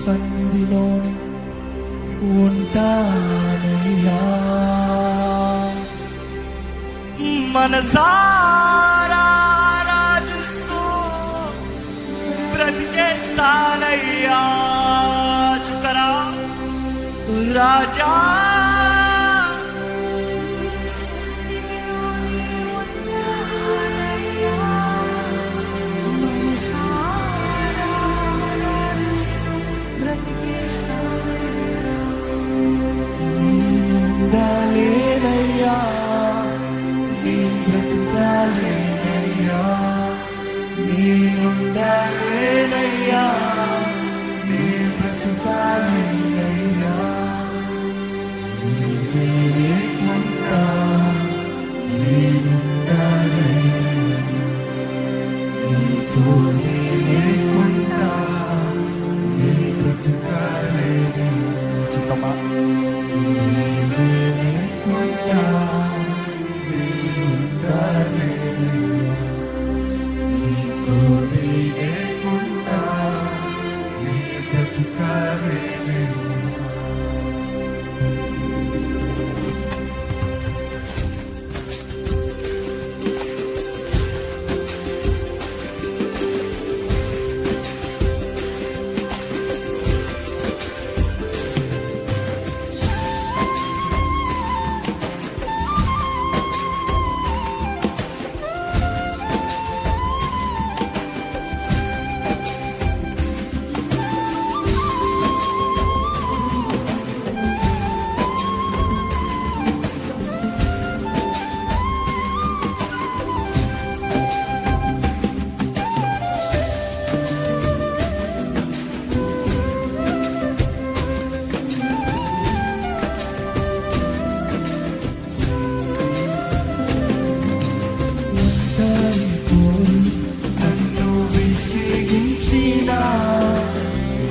సన్నిధిలోని ఉంటానయ్యా. మనసారా ఆరాధిస్తూ బ్రతికేస్తానయ్యా. చుక్కరా రాజా నేనుండాలేనయ్యా, నేను బ్రతుకాలేనయ్యా, నేనుండాలేనయ్యా, నేను బ్రతుకాలేనయ్యా. నీవే లేకుండా నేనుండాలేనయ్యా, నీతోనే లేకుండా నేను బ్రతుకాలేనయ్యా. చిత్తమా నీవే లేకుండా నేనుండాలేనయ్యా, నీతోనే లేకుండా నేను బ్రతుకాలేనయ్యా.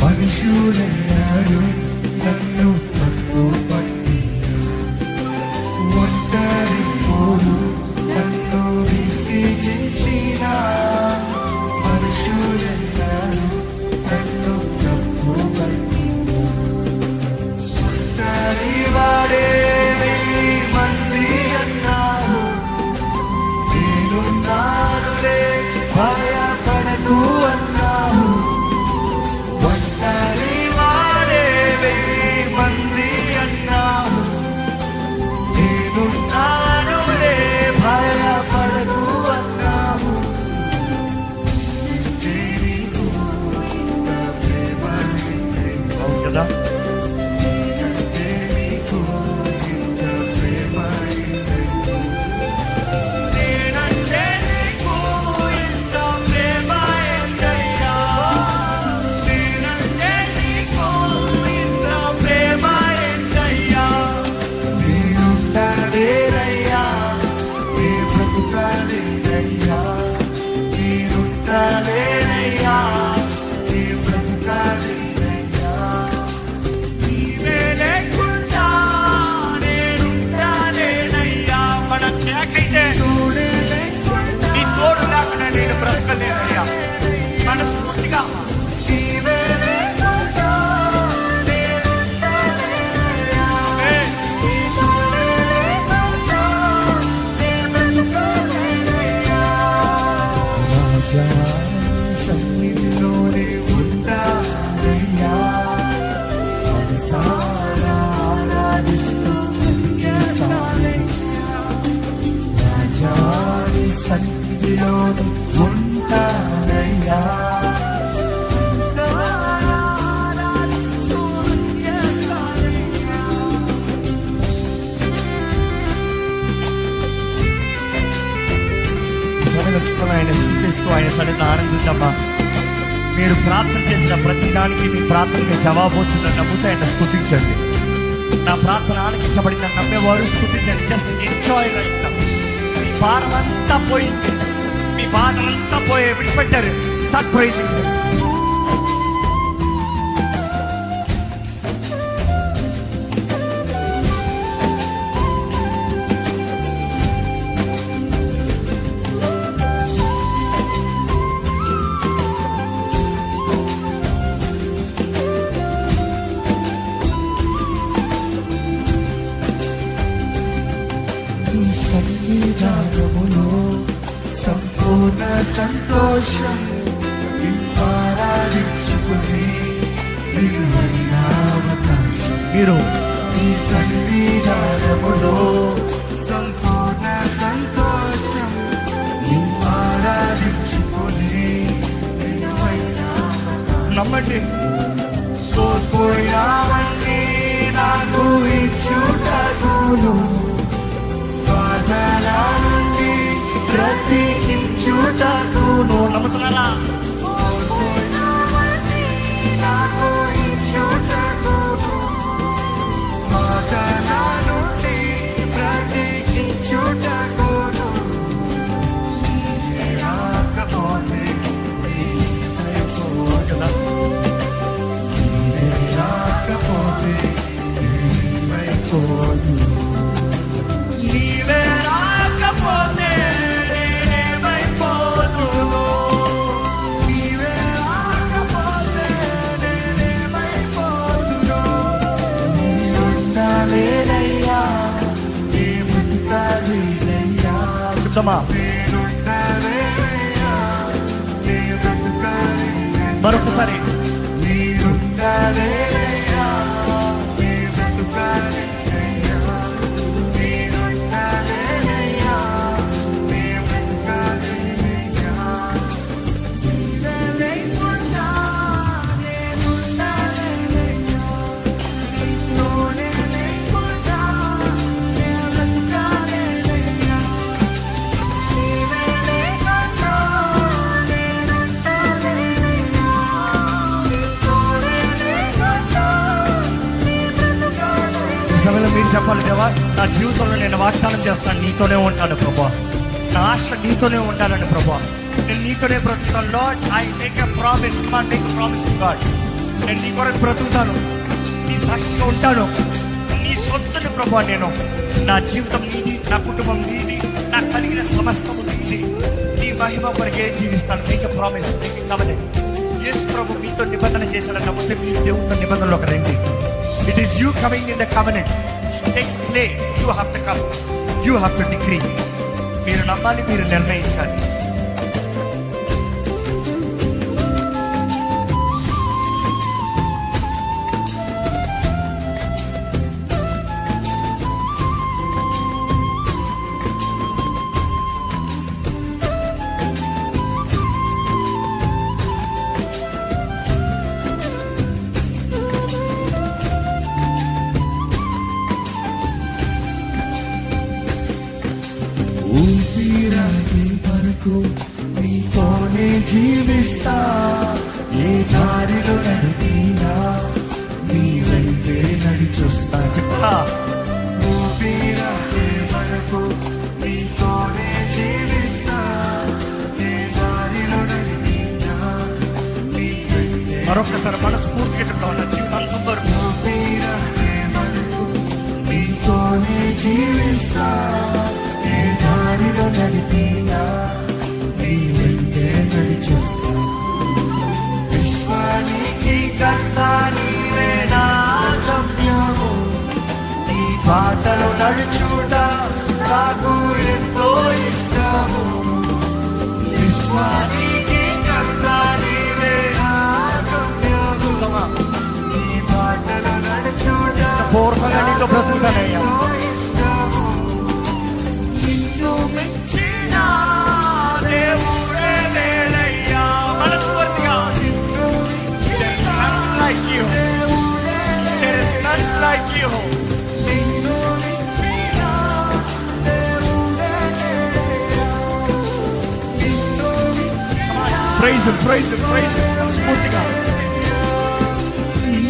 మనుషులెన్నరూ నన్ను తప్పుపట్టినా, ఒంటరి పోరు నన్ను విసిగించినా, మనుషులెన్నరూ నన్ను తప్పుపట్టినా, ఒంటరి వాడే 1000 మంది అన్నారు, నేనున్నానులే భయపడకు అన్నావు. సన్నిధిలోనే ఉంటానయ్యా, మనసారా ఆరాధిస్తూ బ్రతికేస్తానయ్యా. రాజా నీ సన్నిధిలోనే ఉంటానయ్యా, మనసారా ఆరాధిస్తూ బ్రతికేస్తానయ్యా. ఆయన స్థుతిస్తూ ఆయన సన్నిధిలో ఆనందిద్దామా. మీరు ప్రార్థన చేసిన ప్రతి దానికి మీ ప్రార్థనకి జవాబు వచ్చిందని నమ్ముతూ ఆయన స్తుతించండి. నా ప్రార్థన ఆలకించబడిందని నమ్మేవారు స్తుతించండి. Just enjoy right. మీ భారం అంతా పోయింది, మీ బాధలంతా పోయి విడిచిపెట్టారు. Start praising. సంతోషం ఆరాధించుకునే విలువైన అవకాశం. మీరు ఈ సన్నిధానములో సంపూర్ణ సంతోషం ఆరాధించుకునే విలువైన అవకాశం. నమ్మండి, కోల్పోయినావన్నీ నాకు ఇచ్చుటకును, బాధల నుండి బ్రతికించుటకును. నమ్ముతున్నారా? నాకు ఇచ్చుటకును, బాధల నుండి బ్రతికించుటకును. నీవే రాకపోతే నీవైపోగల, నీవే రాకపోతే నీవైపోదు, నీవే రాకపోతే నేనేమైపోదును, నీవే రాకపోతే నేనేమైపోదును. నీవుండాలేనయ్యా, నీ బ్రతుకాలేనయ్యా. చెప్తామా? నీవుండాలేనయ్యా, నీ బ్రతుకాలేనయ్యా. మరొకసారి, నీవుండాలేనయ్యా, నీ బ్రతుకాలేనయ్యా, నీవుండాలేనయ్యా, నీ బ్రతుకాలేనయ్యా. నీవే లేకుండా నేనుండాలేనయ్యా, నీతోనే లేకుండా నే బ్రతుకాలేనయ్యా. నీవే లేకుండా నేనుండాలేనయ్యా, నీతోనే లేకుండా నే బ్రతుకాలేనయ్యా. ఈ సమయంలో మీరు చెప్పాలి, దేవా నా జీవితంలో నేను వాగ్దానం చేస్తాను, నీతోనే ఉంటాను ప్రభా. నా ఆశ నీతోనే ఉండాలని ప్రభా. నేను నీతోనే బ్రతుకుతాను. Lord, I make a promise. Come on, make a promise to God. నేను నీ కొరకు బ్రతుకుతాను, నీ సాక్షిగా ఉంటాను, నీ సొంతని ప్రభా. నేను నా జీవితం నీది, నా కుటుంబం నీది, నాకు కలిగిన సమస్తము నీది. నీ మహిమ కొరకే జీవిస్తాను. Make a promise, make a covenant. Yesu ప్రభు మీతో నిబంధన చేశాడన్న ముందు మీరు దేవునితో నిబంధనలోకి రండి. It is you coming in the covenant. Takes play. You have to come, you have to degree. మీరు నమ్మాలి, మీరు నిర్ణయించాలి. ఊపిరాగే వరకు నీతోనే జీవిస్తా, ఏ దారిలో నడిపినా నీ వెంటే నడిచొస్తా. చెప్పా? ఊపిరాగే వరకు నీతోనే జీవిస్తా, ఏ దారిలో నడిపినా నీ వెంటే. మరొకసారి మనస్ఫూర్తిగా చెప్తాను, నా జీవితాంతం వరకు ఊపిరాగే వరకు నీతోనే జీవిస్తా, ఏ దారిలో నడిపినా నీ వెంటే నడిచొస్తా. విశ్వానికి కర్త నీవే నా గమ్యము, నీ బాటలో నడుచుట నాకు ఎంతో ఇష్టము. విశ్వానికి కర్త నీవే నా గమ్యము, నీ బాటలో నడుచుట పూర్వగా నీతో బ్రతుకుతానయ్యా. Like you. Praise him, praise him, praise him. Spurtiga.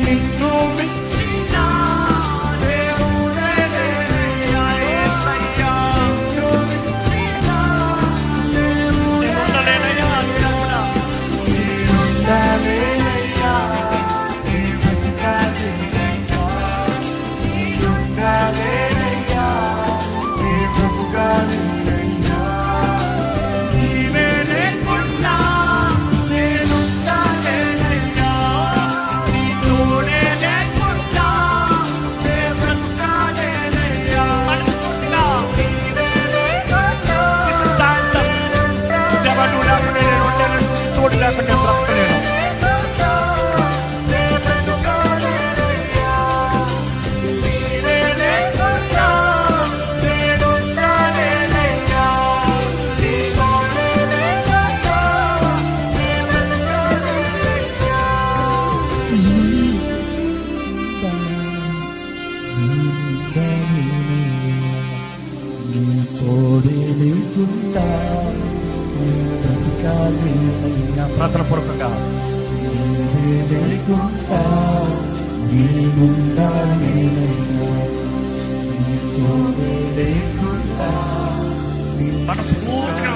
Ninnu michina devune leya esayya. Ninnu michina devune leya niraguna. Nirunda leya nirukade. Nirukade. లేకుండా ప్రార్థన పూర్వకంగా నీవే లేకుండా నేనుండలేనయ్యా, నీతోనే లేకుండా మనస్ఫూర్తిగా